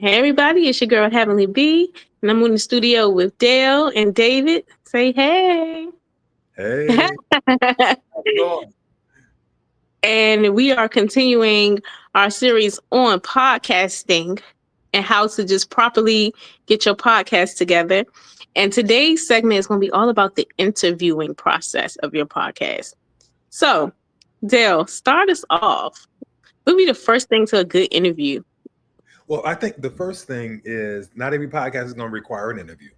Hey everybody, it's your girl Heavenly B, and I'm in the studio with Dale and David. Say hey. Hey, how's it going? And we are continuing our series on podcasting and how to just properly get your podcast together. And today's segment is going to be all about the interviewing process of your podcast. So, Dale, start us off. What would be the first thing to a good interview? Well, I think the first thing is not every podcast is going to require an interview.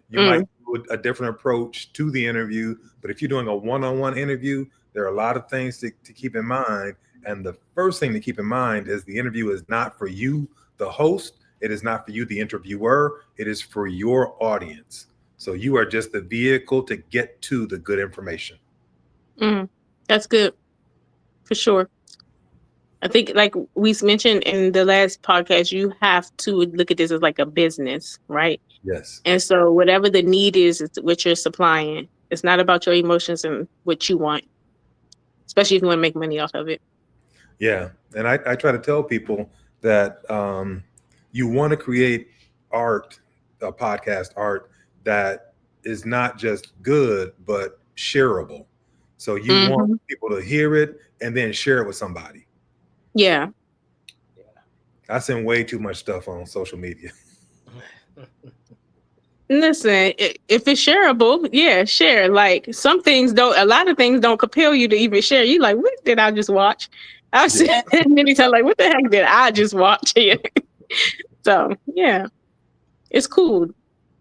You might Mm, do a different approach to the interview, but if you're doing a one-on-one interview, there are a lot of things to keep in mind. And the first thing to keep in mind is the interview is not for you, the host. It is not for you, the interviewer. It is for your audience. So you are just the vehicle to get to the good information. mm, that's good for sure. I think, like we mentioned in the last podcast, you have to look at this as like a business, right? Yes. And so, whatever the need is, it's what you're supplying. It's not about your emotions and what you want, especially if you want to make money off of it. Yeah. And I try to tell people that you want to create art, podcast art that is not just good, but shareable. So you want Hmm. people to hear it and then share it with somebody. Yeah. I send way too much stuff on social media. Listen, if it's shareable, yeah, share. Like some things don't, a lot of things don't compel you to even share. You like, what did I just watch? I've Yeah. said many times, like, what the heck did I just watch here? So, yeah, it's cool.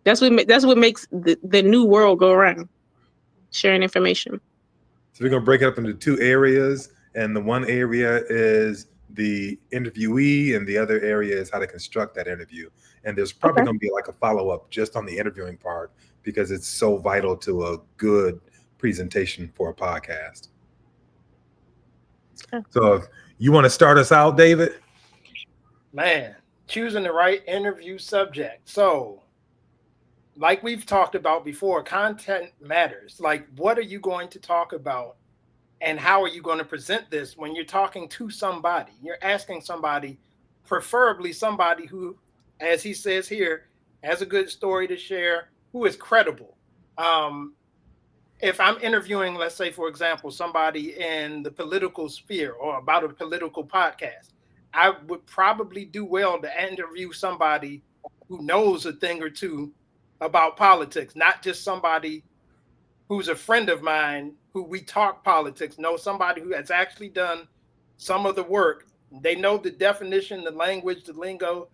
That's what makes the new world go around. Sharing information. So we're going to break it up into two areas. And the one area is the interviewee, and the other area is how to construct that interview. And there's probably Okay. going to be like a follow up just on the interviewing part because it's so vital to a good presentation for a podcast. Okay. So if you want to start us out, David? Man, choosing the right interview subject. So, like we've talked about before, content matters. Like, what are you going to talk about and how are you going to present this when you're talking to somebody? You're asking somebody, preferably somebody who, as he says here, has a good story to share, who is credible. Um, if I'm interviewing, let's say, for example, somebody in the political sphere or about a political podcast, I would probably do well to interview somebody who knows a thing or two about politics, not just somebody who's a friend of mine who we talk politics. No, somebody who has actually done some of the work. They know the definition, the language, the lingo,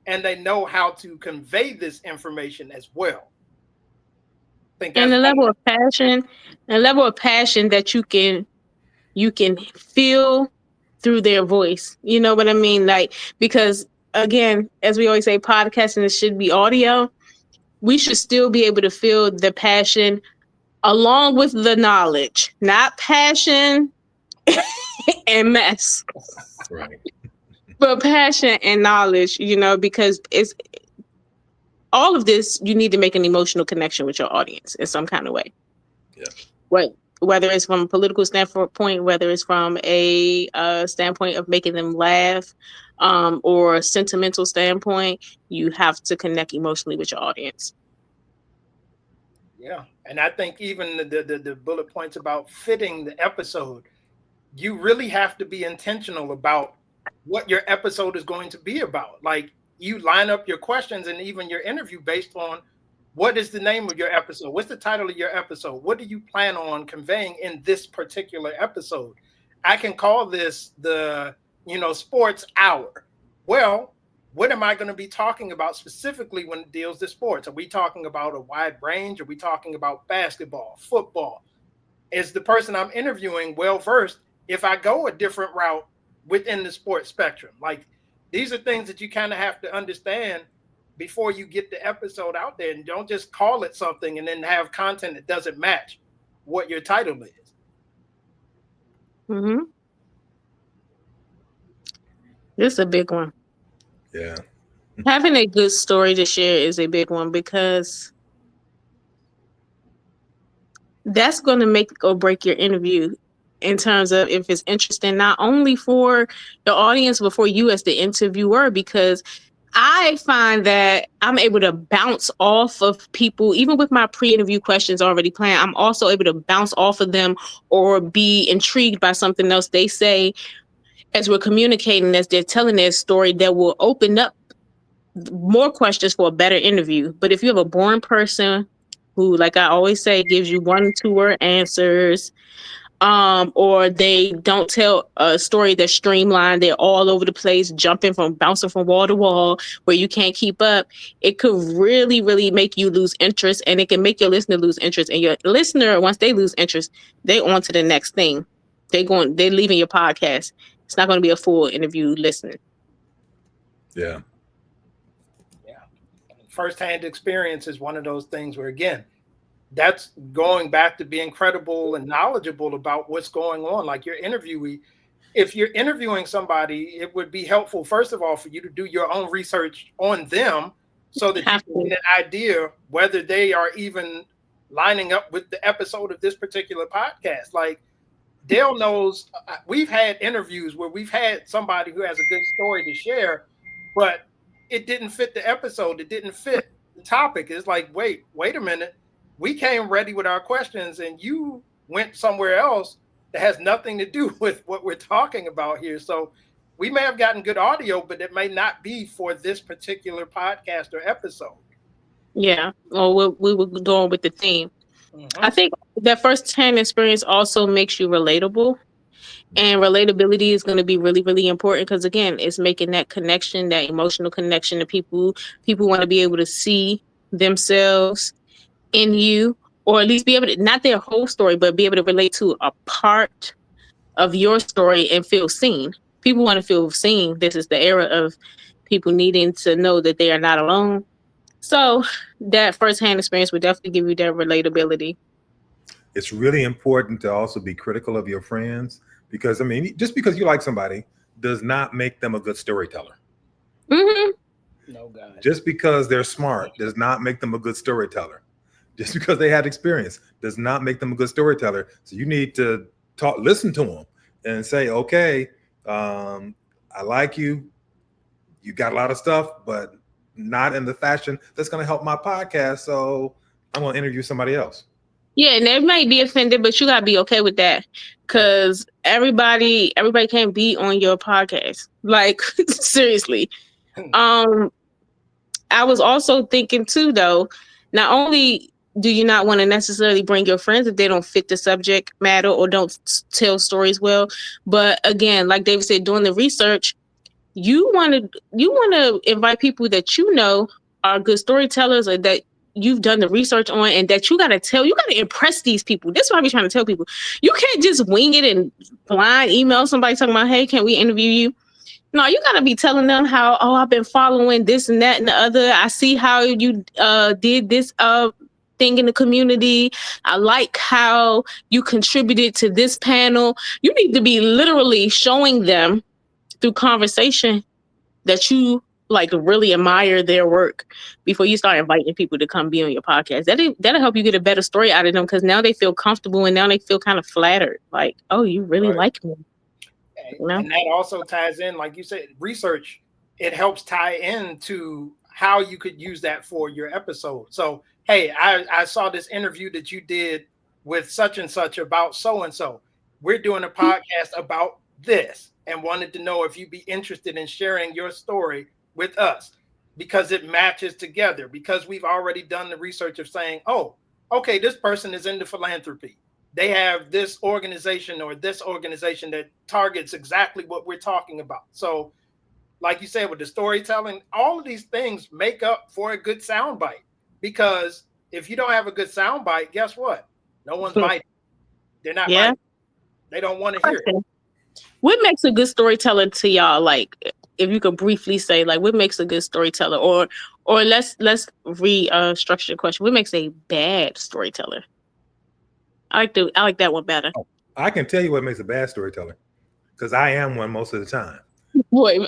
and they know how to convey this information as well. I think And that's the one. level of passion that you can feel through their voice. You know what I mean? Like, because again, as we always say, podcasting, it should be audio. We should still be able to feel the passion along with the knowledge, not passion and mess, Right. but passion and knowledge, because it's all of this, you need to make an emotional connection with your audience in some kind of way. Yeah. What Whether it's from a political standpoint, whether it's from a standpoint of making them laugh, or a sentimental standpoint, you have to connect emotionally with your audience. Yeah. And I think even the bullet points about fitting the episode, you really have to be intentional about what your episode is going to be about. Like you line up your questions and even your interview based on what is the name of your episode? What's the title of your episode? What do you plan on conveying in this particular episode? I can call this the, sports hour. Well, what am I going to be talking about specifically when it deals to sports? Are we talking about a wide range? Are we talking about basketball, football? Is the person I'm interviewing well versed if I go a different route within the sports spectrum? Like these are things that you kind of have to understand before you get the episode out there, and don't just call it something and then have content that doesn't match what your title is. Hmm. This is a big one. Yeah. Having a good story to share is a big one because that's going to make or break your interview in terms of if it's interesting, not only for the audience, but for you as the interviewer. Because I find that I'm able to bounce off of people, even with my pre-interview questions already planned. I'm also able to bounce off of them or be intrigued by something else they say as we're communicating, as they're telling their story, that will open up more questions for a better interview. But if you have a boring person who, like I always say, gives you 1-2 word answers, or they don't tell a story that's streamlined, they're all over the place, bouncing from wall to wall where you can't keep up, it could really, really make you lose interest, and it can make your listener lose interest. And your listener, once they lose interest, they on to the next thing. They're leaving your podcast. It's not going to be a full interview listening. Yeah. Firsthand experience is one of those things where, again, that's going back to being credible and knowledgeable about what's going on. Like your interviewee, if you're interviewing somebody, it would be helpful, first of all, for you to do your own research on them so that you can get an idea whether they are even lining up with the episode of this particular podcast. Like Dale knows, we've had interviews where we've had somebody who has a good story to share, but it didn't fit the episode. It didn't fit the topic. It's like, wait a minute. We came ready with our questions and you went somewhere else that has nothing to do with what we're talking about here. So we may have gotten good audio, but it may not be for this particular podcast or episode. Yeah. Or we were going with the theme. Mm-hmm. I think that first-hand experience also makes you relatable. And relatability is going to be really, really important because, again, it's making that connection, that emotional connection to people. People want to be able to see themselves in you, or at least be able to, not their whole story, but be able to relate to a part of your story and feel seen. People want to feel seen. This is the era of people needing to know that they are not alone. So that firsthand experience would definitely give you that relatability. It's really important to also be critical of your friends because, I mean, just because you like somebody does not make them a good storyteller. Mm-hmm. No, God. Just because they're smart does not make them a good storyteller. Just because they had experience does not make them a good storyteller. So you need to listen to them and say, okay, I like you. You got a lot of stuff, but not in the fashion that's going to help my podcast. So I'm going to interview somebody else. Yeah, and they might be offended, but you gotta be okay with that, because everybody can't be on your podcast. Like seriously. I was also thinking too, though. Not only do you not want to necessarily bring your friends if they don't fit the subject matter or don't tell stories well, but again, like David said, doing the research, you want to invite people that you know are good storytellers or that you've done the research on, and that you got to impress these people. That's what I be trying to tell people. You can't just wing it and blind email somebody talking about, hey, can we interview you? No, you got to be telling them how, oh, I've been following this and that and the other. I see how you did this thing in the community. I like how you contributed to this panel. You need to be literally showing them through conversation that you like really admire their work before you start inviting people to come be on your podcast. That'll help you get a better story out of them, because now they feel comfortable and now they feel kind of flattered. Like, oh, you really like me. You know? And that also ties in, like you said, research. It helps tie into how you could use that for your episode. So, hey, I saw this interview that you did with such and such about so-and-so. We're doing a podcast about this and wanted to know if you'd be interested in sharing your story with us, because it matches together, because we've already done the research of saying, oh, okay, this person is into philanthropy. They have this organization or this organization that targets exactly what we're talking about. So like you said, with the storytelling, all of these things make up for a good soundbite, because if you don't have a good soundbite, guess what? No one's biting. They're not biting. They don't want to hear it. What makes a good storyteller to y'all? Like, if you could briefly say, like, what makes a good storyteller? Or let's restructure the question. What makes a bad storyteller? I like that one better. Oh, I can tell you what makes a bad storyteller, because I am one most of the time. Boy.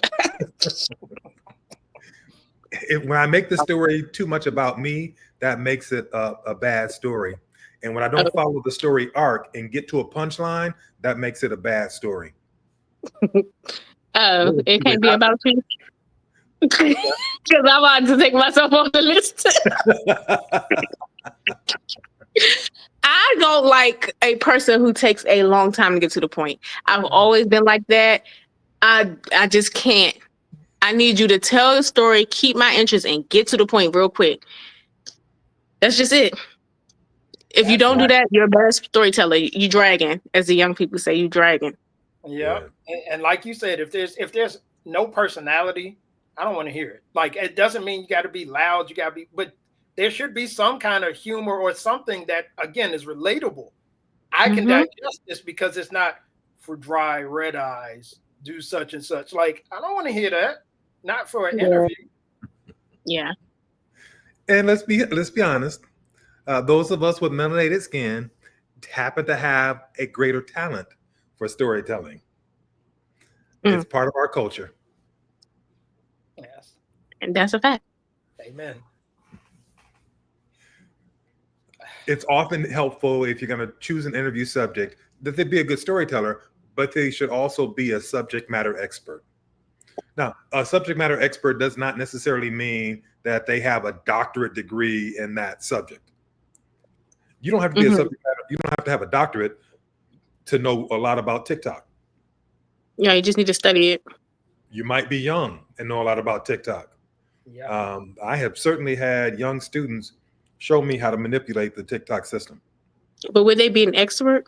When I make the story too much about me, that makes it a bad story. And when I don't follow the story arc and get to a punchline, that makes it a bad story. It can't be about you. Because I'm about to take myself off the list. I don't like a person who takes a long time to get to the point. I've always been like that. I just can't. I need you to tell the story, keep my interest, and get to the point real quick. That's just it. If you don't do that, you're a bad storyteller. You dragging, as the young people say, you dragging. Yeah. And like you said, if there's no personality, I don't want to hear it. Like, it doesn't mean you got to be loud. You got to be, but there should be some kind of humor or something that, again, is relatable. I can digest this because it's not for dry red eyes, do such and such. Like, I don't want to hear that. Not for an interview. Yeah. And let's be honest. Those of us with melanated skin happen to have a greater talent for storytelling. It's part of our culture. Yes. And that's a fact. Amen. It's often helpful if you're going to choose an interview subject that they be a good storyteller, but they should also be a subject matter expert. Now, a subject matter expert does not necessarily mean that they have a doctorate degree in that subject. You don't have to be a subject matter. You don't have to have a doctorate to know a lot about TikTok. Yeah, you just need to study it. You might be young and know a lot about TikTok. Yeah. I have certainly had young students show me how to manipulate the TikTok system. But would they be an expert?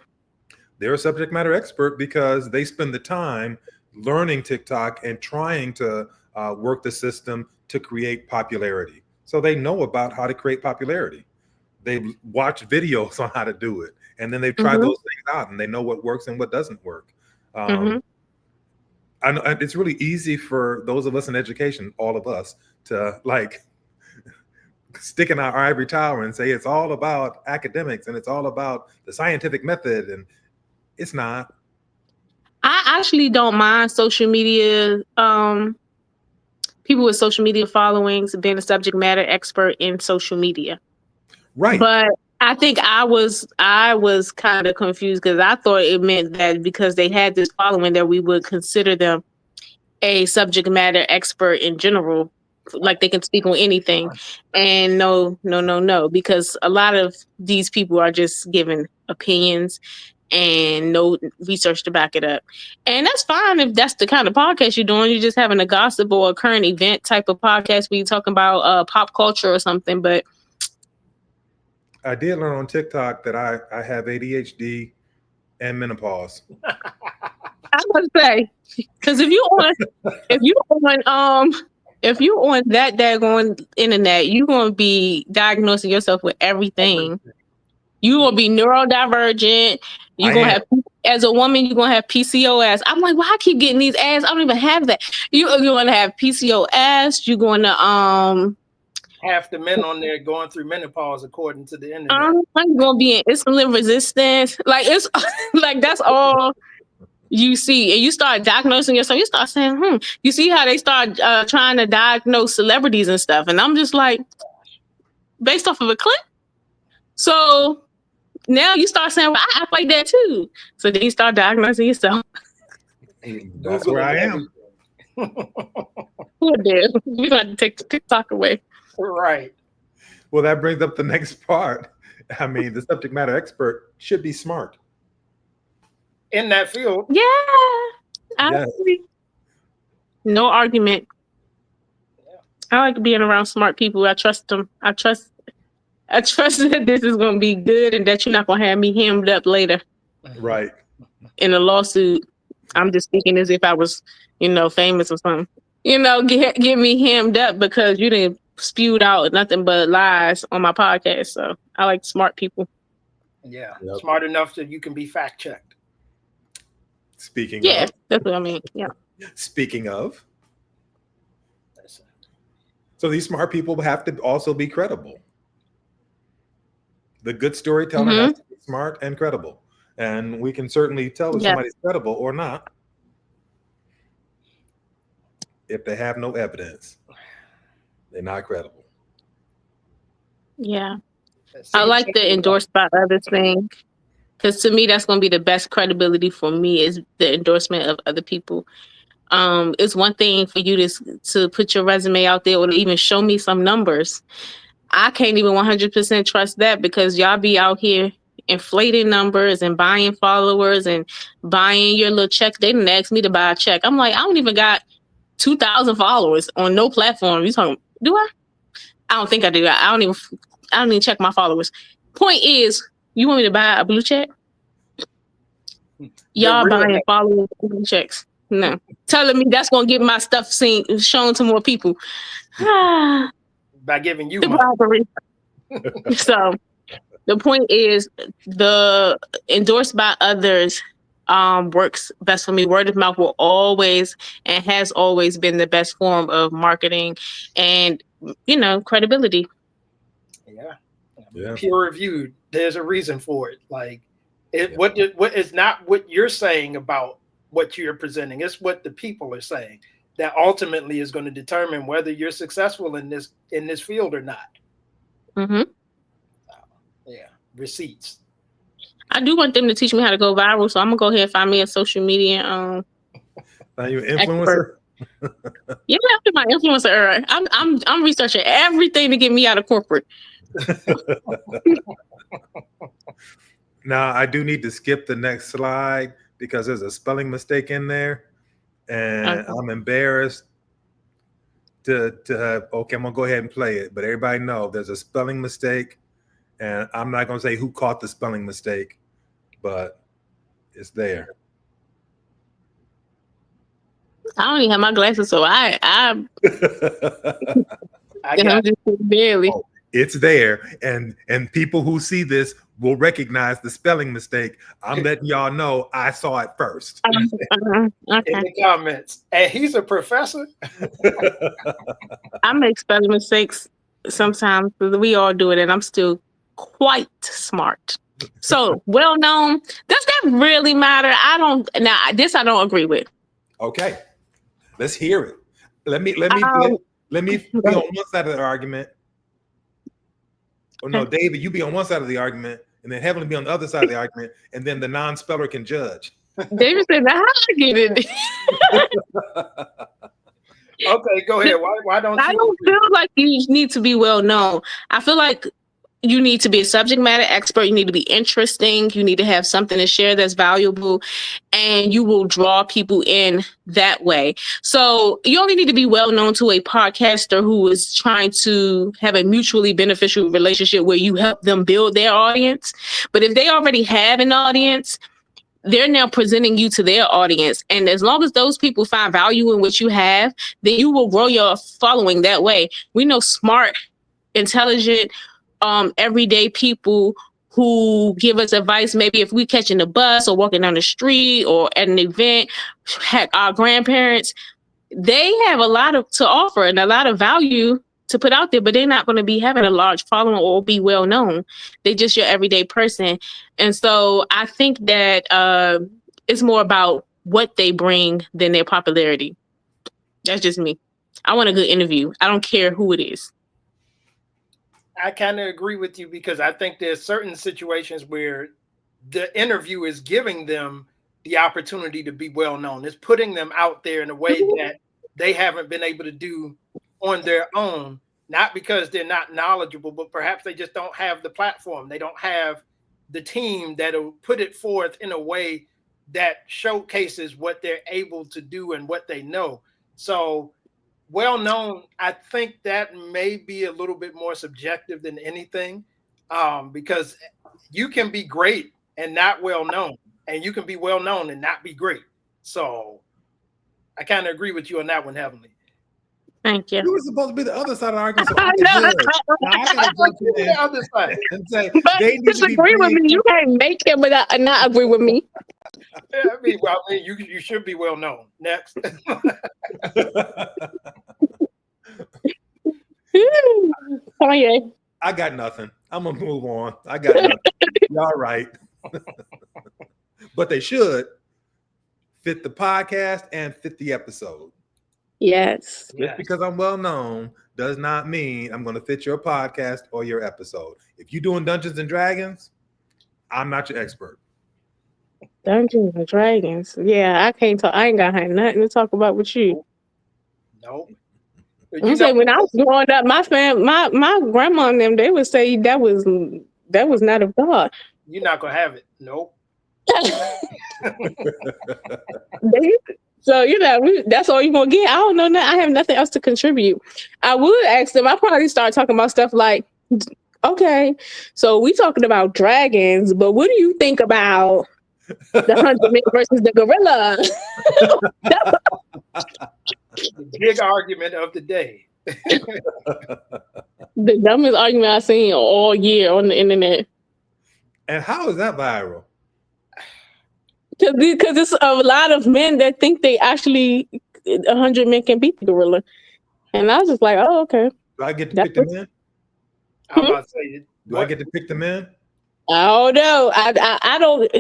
They're a subject matter expert because they spend the time learning TikTok and trying to work the system to create popularity. So they know about how to create popularity. They've watched videos on how to do it, and then they've tried those things out, and they know what works and what doesn't work. I know it's really easy for those of us in education, all of us, to like stick in our ivory tower and say it's all about academics and it's all about the scientific method, and it's not. I actually don't mind social media, people with social media followings being a subject matter expert in social media. Right. But I think I was kind of confused because I thought it meant that because they had this following that we would consider them a subject matter expert in general, like they can speak on anything. And no, because a lot of these people are just giving opinions and no research to back it up. And that's fine if that's the kind of podcast you're doing. You're just having a gossip or a current event type of podcast where you're talking about pop culture or something. But I did learn on TikTok that I have ADHD and menopause. I must say, because if you on that daggone internet, you're gonna be diagnosing yourself with everything. You're gonna be neurodivergent. You're gonna have, as a woman, you're gonna have PCOS. I'm like, why I keep getting these ads? I don't even have that. You're gonna have PCOS. You're gonna half the men on there going through menopause according to the internet. I'm gonna be in insulin resistance. Like it's like that's all you see, and you start diagnosing yourself. You start saying, You see how they start trying to diagnose celebrities and stuff, and I'm just like, based off of a clip. So now you start saying, well, I act like that too. So then you start diagnosing yourself. That's where I am. Poor dear. We're going to take the TikTok away. Right. Well, that brings up the next part. I mean, the subject matter expert should be smart. In that field. Yeah. I agree. No argument. Yeah. I like being around smart people. I trust them. I trust that this is going to be good and that you're not going to have me hemmed up later. Right. In a lawsuit. I'm just speaking as if I was, famous or something. Get me hemmed up because you didn't spewed out nothing but lies on my podcast. So I like smart people. Yeah. Yep. Smart enough that you can be fact checked. Speaking of. That's what I mean. Yeah. Speaking of. So these smart people have to also be credible. The good storyteller has to be smart and credible. And we can certainly tell if somebody's credible or not if they have no evidence. They're not credible. Yeah. I like the endorsed by others thing. Because to me, that's going to be the best credibility for me is the endorsement of other people. It's one thing for you to put your resume out there or to even show me some numbers. I can't even 100% trust that because y'all be out here inflating numbers and buying followers and buying your little check. They didn't ask me to buy a check. I'm like, I don't even got 2,000 followers on no platform. You talking? Do I? I don't think I do. I don't even check my followers. Point is, you want me to buy a blue check? Y'all buying followers blue checks? No, telling me that's gonna get my stuff shown to more people. By giving you money. So the point is, the endorsed by others works best for me. Word of mouth will always and has always been the best form of marketing and, credibility. Yeah. Peer reviewed. There's a reason for it. Like what is not what you're saying about what you're presenting. It's what the people are saying that ultimately is going to determine whether you're successful in this field or not. Mm-hmm. Receipts. I do want them to teach me how to go viral, so I'm gonna go ahead and find me a social media. Are you an influencer? Yeah, after my influencer era, I'm researching everything to get me out of corporate. Now I do need to skip the next slide because there's a spelling mistake in there, and I'm embarrassed to have. Okay, I'm gonna go ahead and play it, but everybody know there's a spelling mistake. And I'm not going to say who caught the spelling mistake, but it's there. I don't even have my glasses, so I got just barely. Oh, it's there, and people who see this will recognize the spelling mistake. I'm letting y'all know I saw it first. Okay. In the comments, and he's a professor. I make spelling mistakes sometimes. We all do it, and I'm still quite smart. So well known. Does that really matter? I don't agree with. Okay, let's hear it. Let me be on one side of the argument. Oh no, David, you be on one side of the argument, and then Heavenly be on the other side of the argument, and then the non-speller can judge. David said, "How I get it?" Okay, go ahead. Why don't you? I don't feel like you need to be well known. I feel like you need to be a subject matter expert. You need to be interesting. You need to have something to share that's valuable, and you will draw people in that way. So you only need to be well known to a podcaster who is trying to have a mutually beneficial relationship where you help them build their audience. But if they already have an audience, they're now presenting you to their audience. And as long as those people find value in what you have, then you will grow your following that way. We know smart, intelligent, everyday people who give us advice. Maybe if we catching the bus or walking down the street or at an event, heck, our grandparents, they have a lot to offer and a lot of value to put out there, but they're not going to be having a large following or be well known. They're just your everyday person. And so I think that it's more about what they bring than their popularity. That's just me. I want a good interview. I don't care who it is. I kind of agree with you because I think there's certain situations where the interview is giving them the opportunity to be well known. It's putting them out there in a way that they haven't been able to do on their own, not because they're not knowledgeable, but perhaps they just don't have the platform. They don't have the team that'll put it forth in a way that showcases what they're able to do and what they know. So well known, I think that may be a little bit more subjective than anything, because you can be great and not well known, and you can be well known and not be great. So I kind of agree with you on that one, Heavenly. Thank you. You were supposed to be the other side of the argument. So I gotta the other side. And say, but they disagree with me. You can't make him not agree with me. Yeah, you should be well known. Next. Kanye. I got nothing. I'm gonna move on. I got nothing. Y'all right. But they should fit the podcast and fit the episode. Yes. Just because I'm well known does not mean I'm going to fit your podcast or your episode. If you're doing Dungeons and Dragons, I'm not your expert. Dungeons and Dragons. Yeah, I can't talk. I ain't got nothing to talk about with you. Nope. I'm saying when I was growing up, my grandma and them, they would say that was not of God. You're not gonna have it. Nope. So that's all you're gonna get. I don't know. I have nothing else to contribute. I would ask them. I probably start talking about stuff like, okay, so we talking about dragons, but what do you think about the 100 men versus the gorilla? The big argument of the day. The dumbest argument I've seen all year on the internet. And how is that viral? Because it's a lot of men that think they actually 100 men can beat the gorilla, and I was just like, oh, okay. Do I get to pick the men? I'm about to say, do I get to pick the men? I don't know. I don't.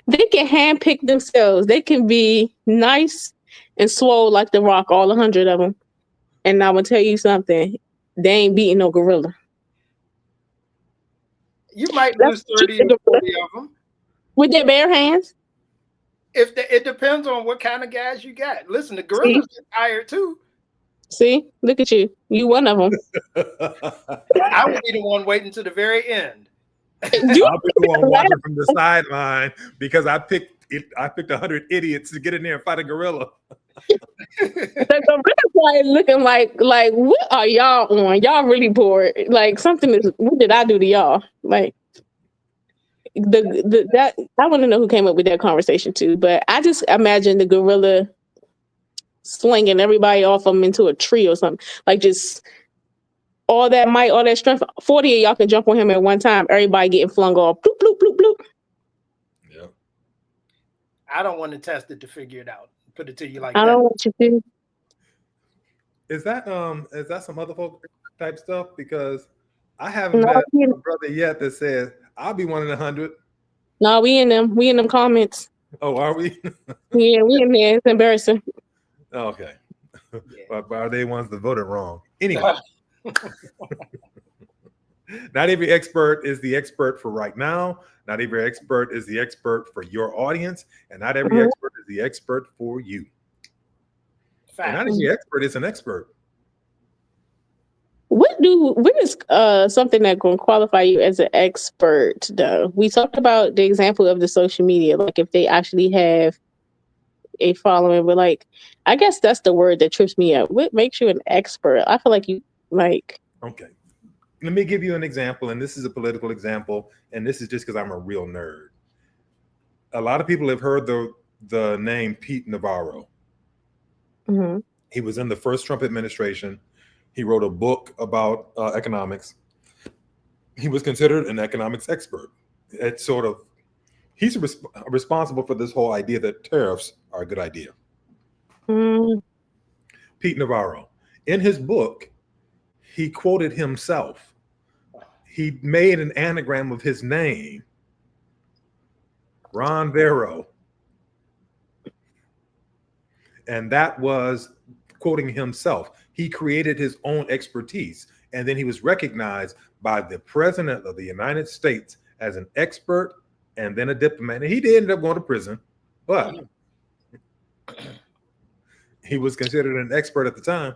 They can handpick themselves. They can be nice and swole like the Rock, all 100 of them. And I'm gonna tell you something. They ain't beating no gorilla. You might lose 30 or 40 of them with their bare hands. It depends on what kind of guys you got. Listen, the gorillas get tired too. See, look at you. You one of them. I would be the one waiting to the very end. I'll be the one watching from the sideline because I picked 100 idiots to get in there and fight a gorilla. The gorilla is looking like what are y'all on? Y'all really bored. Like something is. What did I do to y'all? Like that. I want to know who came up with that conversation too. But I just imagine the gorilla slinging everybody off them into a tree or something. Like just all that might, all that strength. 40 of y'all can jump on him at one time. Everybody getting flung off. Bloop, bloop, bloop, bloop. Yeah. I don't want to test it to figure it out. Put it to you like I don't want you to. Is that some other folk type stuff? Because I haven't met a brother yet that says I'll be one in 100. No, we in them comments. Oh, are we? Yeah, we in there. It's embarrassing. Okay. Yeah. But are they ones that voted wrong? Anyway. Not every expert is the expert for right now. Not every expert is the expert for your audience. And not every expert is the expert for you. And not every expert is an expert. What is something that can qualify you as an expert though? We talked about the example of the social media, like if they actually have a following, but like I guess that's the word that trips me up. What makes you an expert? I feel like you like. Okay. Let me give you an example, and this is a political example, and this is just because I'm a real nerd. A lot of people have heard the name Pete Navarro. Mm-hmm. He was in the first Trump administration. He wrote a book about economics. He was considered an economics expert. He's responsible for this whole idea that tariffs are a good idea. Mm. Pete Navarro. In his book, he quoted himself. He made an anagram of his name, Ron Vero. And that was quoting himself. He created his own expertise. And then he was recognized by the president of the United States as an expert and then a diplomat. And he did end up going to prison, but he was considered an expert at the time.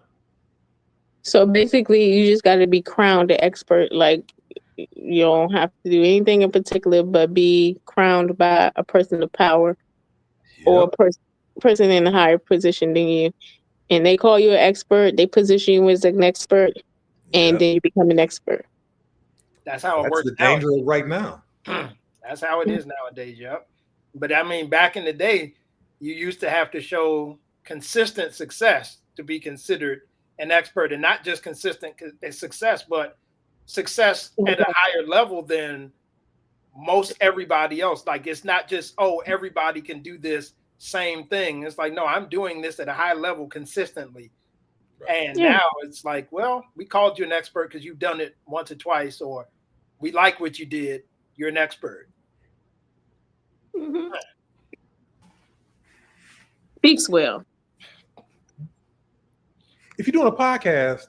So basically, you just got to be crowned an expert. Like, you don't have to do anything in particular, but be crowned by a person of power or a person in a higher position than you. And they call you an expert. They position you as an expert, and then you become an expert. That's how it works. That's the danger right now. That's how it is nowadays. Yep. But I mean, back in the day, you used to have to show consistent success to be considered an expert, and not just consistent success, but success at a higher level than most everybody else. Like it's not just, oh, everybody can do this same thing. It's like, no, I'm doing this at a high level consistently. Right. And now it's like, well, we called you an expert because you've done it once or twice, or we like what you did. You're an expert. Mm-hmm. Speaks well. If you're doing a podcast,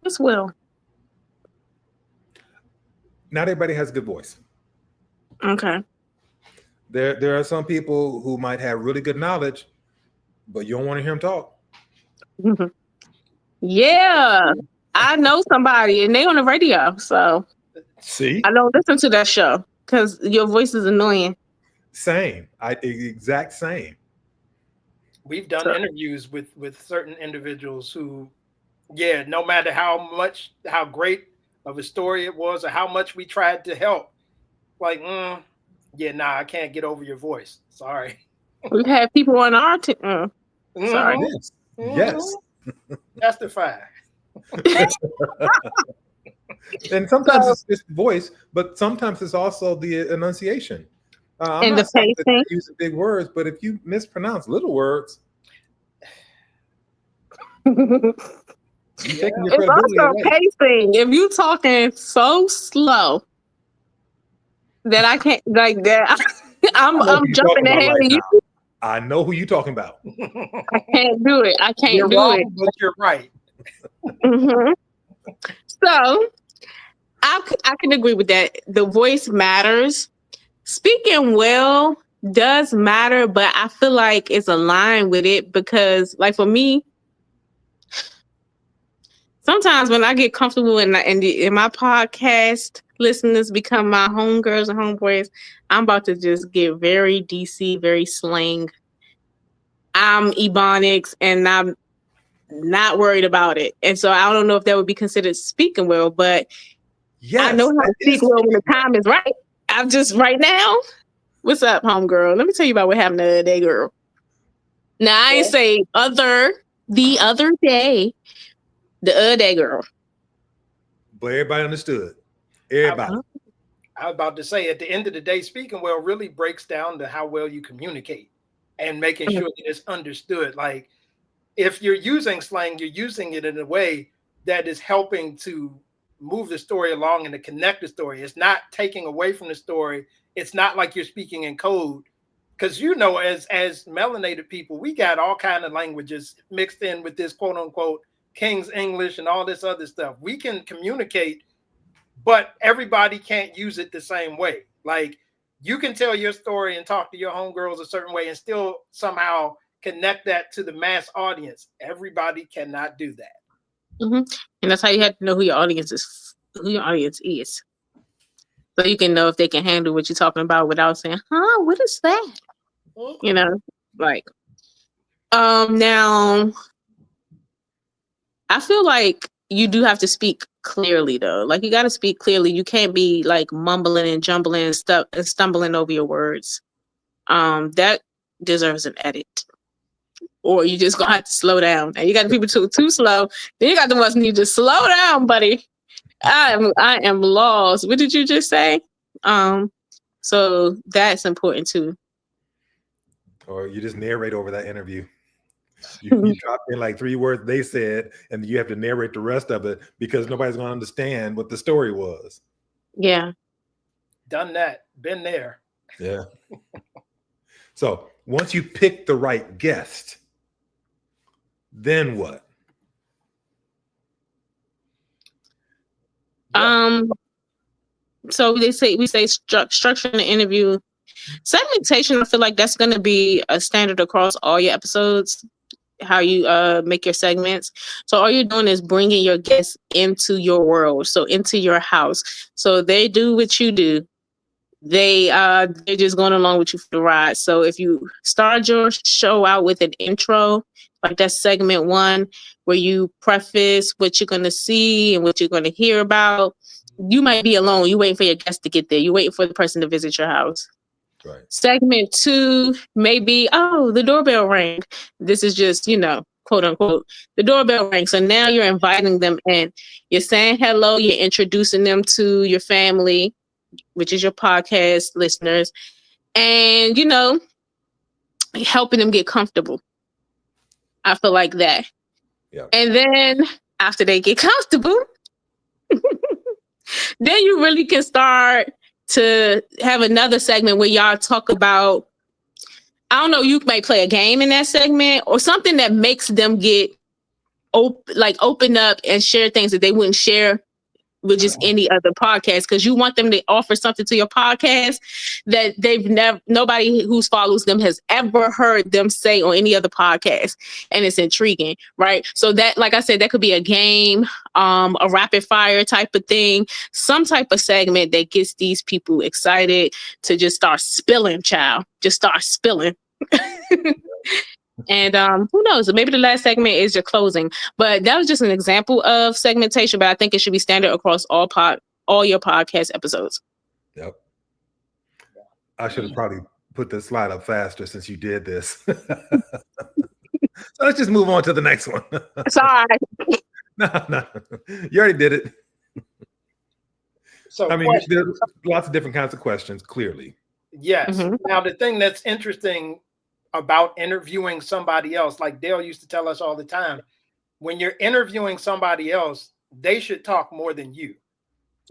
as well. Not everybody has a good voice. Okay. There are some people who might have really good knowledge, but you don't want to hear them talk. Yeah. I know somebody and they on the radio. So See? I don't listen to that show because your voice is annoying. Same. Exact same. We've done So- interviews with certain individuals who, yeah, no matter how great of a story it was or how much we tried to help, like, yeah, nah, I can't get over your voice. Sorry. We've had people on our team. Sorry. Yes. Yes. Testify. And sometimes it's just voice, but sometimes it's also the enunciation. I'm And not the saying that pacing. you're using big words, but if you mispronounce little words, you're taking your It's credibility also away. pacing. If you talking so slow that I can't like that, I'm I know who you're jumping talking about ahead right of you. now. I know who you're talking about. I can't do it. I can't You're do wrong, it. but you're right. Mhm. So I can agree with that. The voice matters. Speaking well does matter, but I feel like it's aligned with it because, like for me, sometimes when I get comfortable and my podcast listeners become my homegirls and homeboys, I'm about to just get very DC, very slang. I'm Ebonics and I'm not worried about it. And so I don't know if that would be considered speaking well, but Yes, I know how to speak well when the time is right. I'm just right now. What's up, homegirl? Let me tell you about what happened the other day, girl. Now I ain't say the other day, the other day, girl. but everybody understood. Everybody. I was about to say, at the end of the day, speaking well really breaks down to how well you communicate and making sure that it's understood. Like, if you're using slang, you're using it in a way that is helping to move the story along and to connect the story. It's not taking away from the story. It's not like you're speaking in code. Because, you know, as melanated people, we got all kind of languages mixed in with this quote unquote King's English and all this other stuff. We can communicate, but everybody can't use it the same way. Like, you can tell your story and talk to your homegirls a certain way and still somehow connect that to the mass audience. Everybody cannot do that. Mm-hmm. And that's how you have to know who your audience is. Who your audience is, so you can know if they can handle what you're talking about without saying, "Huh? What is that?" You know, like. Now, I feel like you do have to speak clearly, though. Like you got to speak clearly. You can't be like mumbling and jumbling and stuff and stumbling over your words. That deserves an edit. Or you just gonna have to slow down. And you got the people too slow. Then you got the ones who need to slow down, buddy. I am lost. What did you just say? So that's important too. Or you just narrate over that interview. You drop in like 3 words they said, and you have to narrate the rest of it because nobody's going to understand what the story was. Yeah. Done that. Been there. Yeah. So once you pick the right guest, then what? So we say structuring the interview. Segmentation, I feel like that's going to be a standard across all your episodes, how you make your segments. So all you're doing is bringing your guests into your world, so into your house. So they do what you do. They're just going along with you for the ride. So if you start your show out with an intro, like that's segment 1, where you preface what you're going to see and what you're going to hear about, you might be alone. You waiting for your guests to get there. You're waiting for the person to visit your house. Right. Segment 2 may be, oh, the doorbell rang. This is just, quote unquote, the doorbell rang. So now you're inviting them in. You're saying hello. You're introducing them to your family, which is your podcast listeners, and, helping them get comfortable. I feel like that. Yeah. And then after they get comfortable, then you really can start to have another segment where y'all talk about, I don't know, you might play a game in that segment or something that makes them get open up and share things that they wouldn't share with just any other podcast, because you want them to offer something to your podcast that nobody who follows them has ever heard them say on any other podcast, and it's intriguing, right? So that, like I said, that could be a game, a rapid fire type of thing, some type of segment that gets these people excited to just start spilling, just start spilling. And who knows? Maybe the last segment is your closing. But that was just an example of segmentation. But I think it should be standard across all your podcast episodes. Yep. I should have probably put this slide up faster since you did this. So let's just move on to the next one. Sorry. No, you already did it. So I mean, there's lots of different kinds of questions, clearly. Yes. Mm-hmm. Now, the thing that's interesting about interviewing somebody else, like Dale used to tell us all the time, when you're interviewing somebody else, they should talk more than you.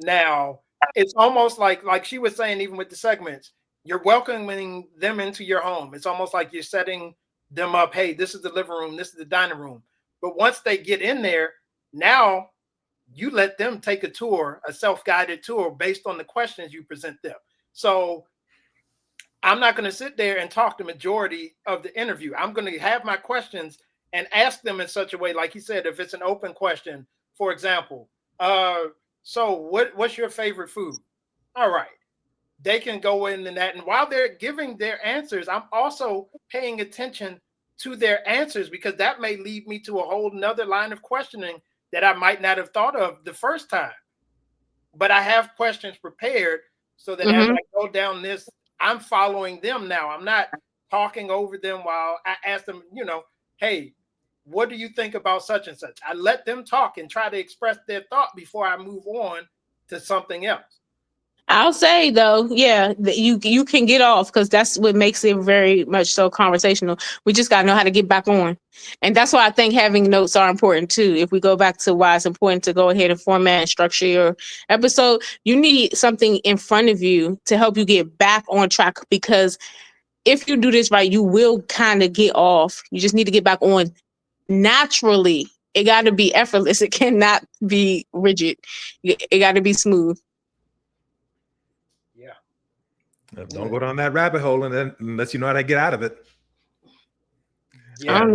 Now, it's almost like she was saying, even with the segments, you're welcoming them into your home. It's almost like you're setting them up. Hey, this is the living room. This is the dining room. But once they get in there, now you let them take a tour, a self-guided tour based on the questions you present them. So I'm not going to sit there and talk the majority of the interview. I'm going to have my questions and ask them in such a way, like he said, if it's an open question, for example, so what's your favorite food? All right. They can go in and that. And while they're giving their answers, I'm also paying attention to their answers, because that may lead me to a whole nother line of questioning that I might not have thought of the first time. But I have questions prepared so that as I go down this, I'm following them now. I'm not talking over them while I ask them, hey, what do you think about such and such? I let them talk and try to express their thought before I move on to something else. I'll say though, yeah, that you can get off, because that's what makes it very much so conversational. We just got to know how to get back on. And that's why I think having notes are important too. If we go back to why it's important to go ahead and format and structure your episode, you need something in front of you to help you get back on track, because if you do this right, you will kind of get off. You just need to get back on naturally. It got to be effortless. It cannot be rigid. It got to be smooth. Don't go down that rabbit hole unless you know how to get out of it. Yeah.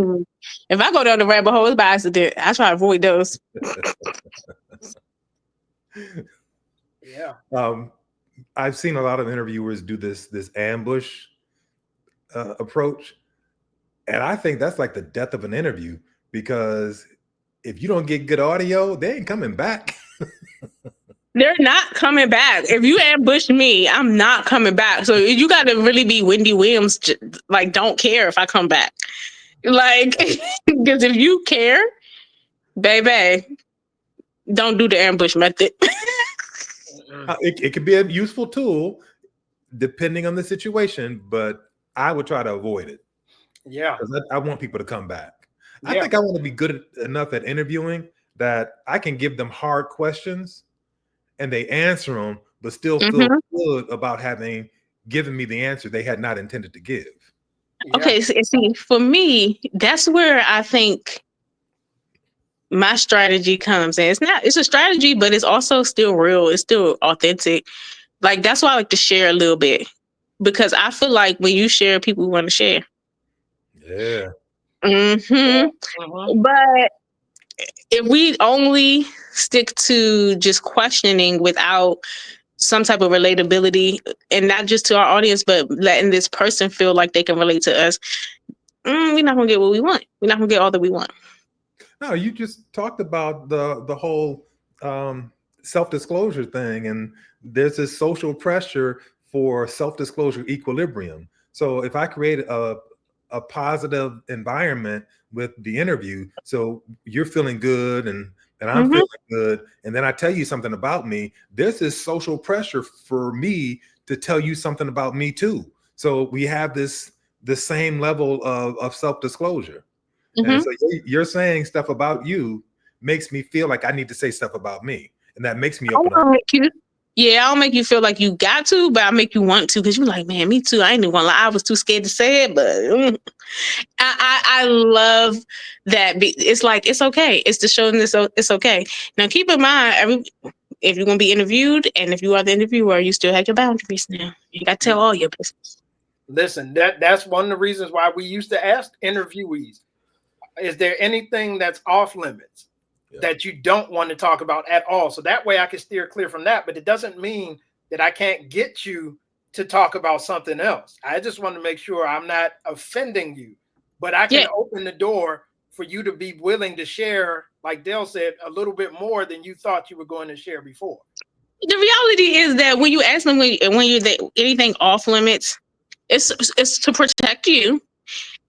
If I go down the rabbit hole, it's by accident. I try to avoid those. Yeah. I've seen a lot of interviewers do this ambush approach, and I think that's like the death of an interview, because if you don't get good audio, they ain't coming back. They're not coming back. If you ambush me, I'm not coming back. So you got to really be Wendy Williams. Like, don't care if I come back. Like, because if you care, baby, don't do the ambush method. It could be a useful tool depending on the situation, but I would try to avoid it. Yeah. Because I want people to come back. Yeah. I think I want to be good enough at interviewing that I can give them hard questions and they answer them, but still feel good about having given me the answer they had not intended to give. Yeah. Okay, so see, for me, that's where I think my strategy comes in. It's a strategy, but it's also still real. It's still authentic. Like, that's why I like to share a little bit, because I feel like when you share, people want to share. Yeah. But if we only stick to just questioning without some type of relatability, and not just to our audience, but letting this person feel like they can relate to us, we're not going to get what we want. We're not going to get all that we want. No, you just talked about the whole self-disclosure thing, and there's this social pressure for self-disclosure equilibrium. So if I create a positive environment with the interview, so you're feeling good and I'm feeling good, and then I tell you something about me, there's this social pressure for me to tell you something about me too. So we have the same level of self-disclosure. And so you're saying stuff about you makes me feel like I need to say stuff about me, and that makes me open up. I'll make you feel like you got to, but I'll make you want to, because you're like, man, me too. I ain't even gonna lie, I was too scared to say it, but I love that. It's like, it's okay. It's to show them it's okay. Now, keep in mind, if you're going to be interviewed, and if you are the interviewer, you still have your boundaries now. You got to tell all your business. Listen, that's one of the reasons why we used to ask interviewees, is there anything that's off limits that you don't want to talk about at all? So that way I can steer clear from that. But it doesn't mean that I can't get you to talk about something else. I just want to make sure I'm not offending you, but I can open the door for you to be willing to share, like Dale said, a little bit more than you thought you were going to share before. The reality is that when you ask them when you're anything off limits, it's to protect you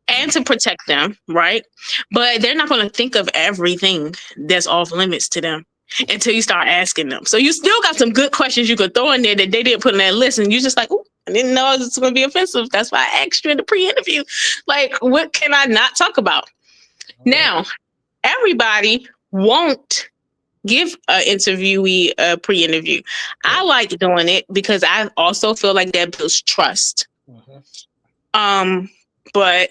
and to protect them, right? But they're not going to think of everything that's off limits to them until you start asking them. So you still got some good questions you could throw in there that they didn't put in that list, and you're just like, oh, I didn't know it was going to be offensive. That's why I asked you in the pre-interview. Like, what can I not talk about? Now, everybody won't give an interviewee a pre-interview. I like doing it because I also feel like that builds trust. But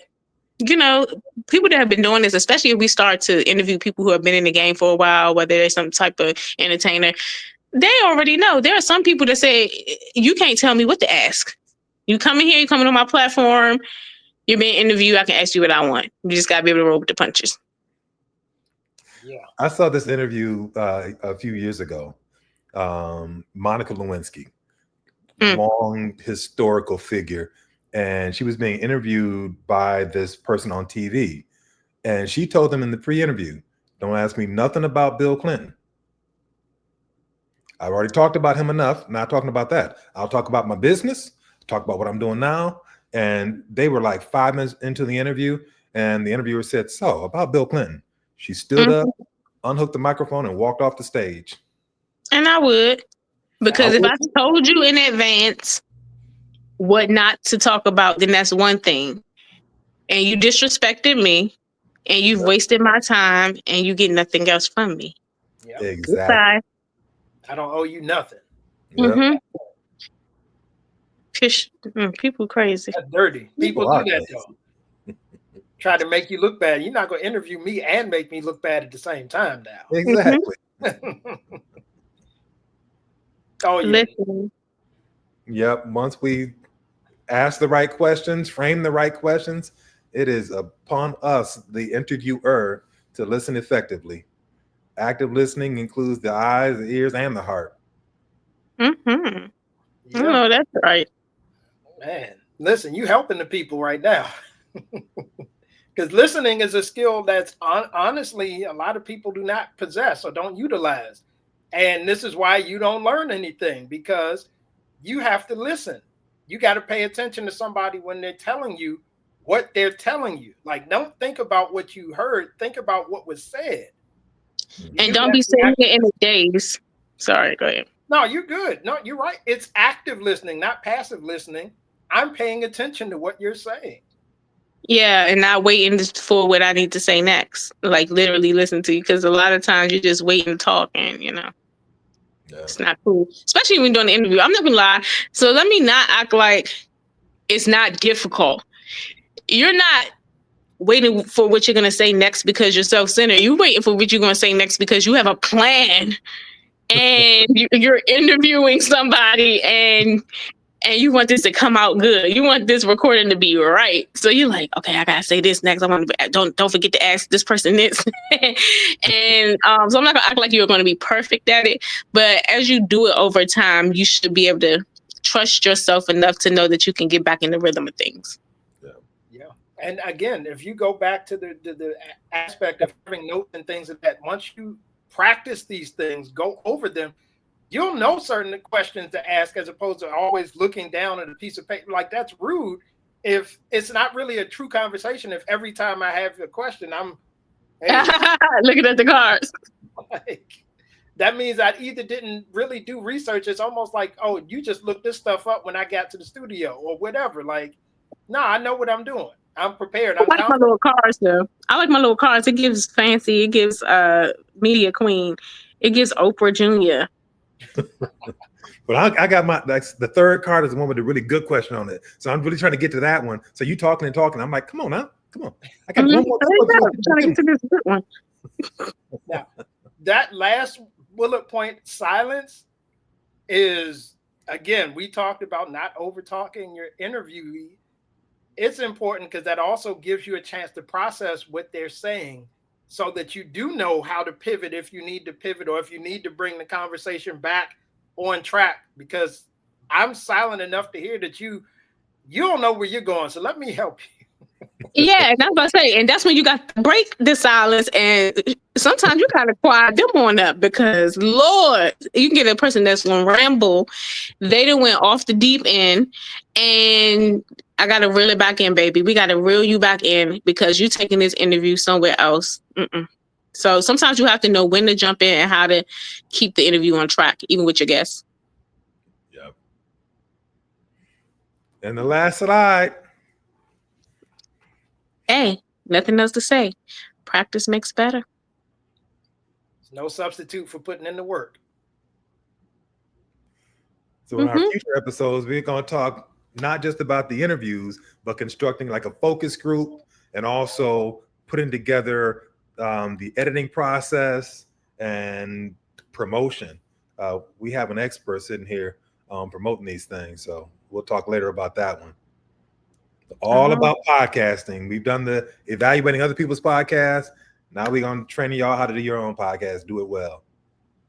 you know, people that have been doing this, especially if we start to interview people who have been in the game for a while, whether they're some type of entertainer, they already know. There are some people that say, you can't tell me what to ask. You come in here, you come on my platform, you're being interviewed, I can ask you what I want. You just got to be able to roll with the punches. Yeah, I saw this interview a few years ago. Monica Lewinsky, long historical figure. And she was being interviewed by this person on TV. And she told them in the pre-interview, don't ask me nothing about Bill Clinton. I've already talked about him enough. Not talking about that. I'll talk about my business, talk about what I'm doing now. And they were like 5 minutes into the interview. And the interviewer said, so about Bill Clinton. She stood up, unhooked the microphone, and walked off the stage. And I would, because if I told you in advance what not to talk about, then that's one thing. And you disrespected me, and you've wasted my time, and you get nothing else from me. Yep. Exactly. Goodbye. I don't owe you nothing. Yep. People crazy. That's dirty. People do that though. Try to make you look bad. You're not going to interview me and make me look bad at the same time now. Exactly. Oh, yeah. Listen. Yep. Once we ask the right questions, frame the right questions, it is upon us, the interviewer, to listen effectively. Active listening includes the eyes, the ears, and the heart. Yep. Oh, that's right. Man, listen, you helping the people right now. Because listening is a skill that's honestly a lot of people do not possess or don't utilize. And this is why you don't learn anything, because you have to listen. You got to pay attention to somebody when they're telling you what they're telling you. Like, don't think about what you heard. Think about what was said. And don't be sitting here in the days. Sorry, go ahead. No, you're good. No, you're right. It's active listening, not passive listening. I'm paying attention to what you're saying. Yeah, and not waiting for what I need to say next. Like, literally listen to you, because a lot of times you just wait and talk, and it's not cool. Especially when you're doing the interview. I'm not gonna lie. So let me not act like it's not difficult. You're not waiting for what you're gonna say next because you're self-centered. You're waiting for what you're gonna say next because you have a plan, and you're interviewing somebody, and you want this to come out good. You want this recording to be right. So you're like, okay, I gotta say this next. I want to don't forget to ask this person this. And so I'm not gonna act like you're gonna be perfect at it. But as you do it over time, you should be able to trust yourself enough to know that you can get back in the rhythm of things. Yeah. And again, if you go back to the aspect of having notes and things like that, once you practice these things, go over them, you'll know certain questions to ask, as opposed to always looking down at a piece of paper. Like, that's rude. If it's not really a true conversation, if every time I have a question, I'm looking at the cards. Like, that means I either didn't really do research. It's almost like, oh, you just looked this stuff up when I got to the studio or whatever. Like, no, I know what I'm doing. I'm prepared. I like my little cards, though. I like my little cards. It gives fancy. It gives media queen. It gives Oprah Jr. But I got that's the third card is the one with a really good question on it. So I'm really trying to get to that one. So you talking and talking. I'm like, come on now. Come on. I got one more. I'm trying to get to this good one. Now, that last bullet point silence is, again, we talked about not over talking your interviewee. It's important because that also gives you a chance to process what they're saying so that you do know how to pivot if you need to pivot, or if you need to bring the conversation back on track, because I'm silent enough to hear that you don't know where you're going. So let me help you. Yeah, and that's what I say. And that's when you got to break the silence. And sometimes you gotta quiet them on up, because Lord, you can get a person that's gonna ramble. They done went off the deep end, and I gotta reel it back in, baby. We gotta reel you back in because you're taking this interview somewhere else. So sometimes you have to know when to jump in and how to keep the interview on track, even with your guests. Yep. And the last slide. Hey, nothing else to say. Practice makes better. There's no substitute for putting in the work. So in our future episodes, we're going to talk not just about the interviews, but constructing like a focus group, and also putting together the editing process and promotion. We have an expert sitting here promoting these things. So we'll talk later about that one. All about podcasting. We've done the evaluating other people's podcasts. Now we're going to train y'all how to do your own podcast. Do it well.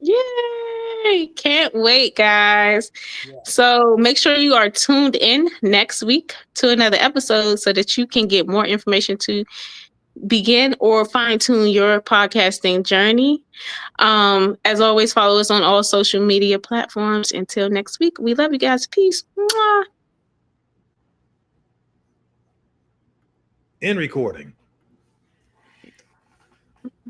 Yay! Can't wait, guys. Yeah. So make sure you are tuned in next week to another episode so that you can get more information to begin or fine-tune your podcasting journey. As always, follow us on all social media platforms. Until next week, we love you guys. Peace. Mwah. In recording.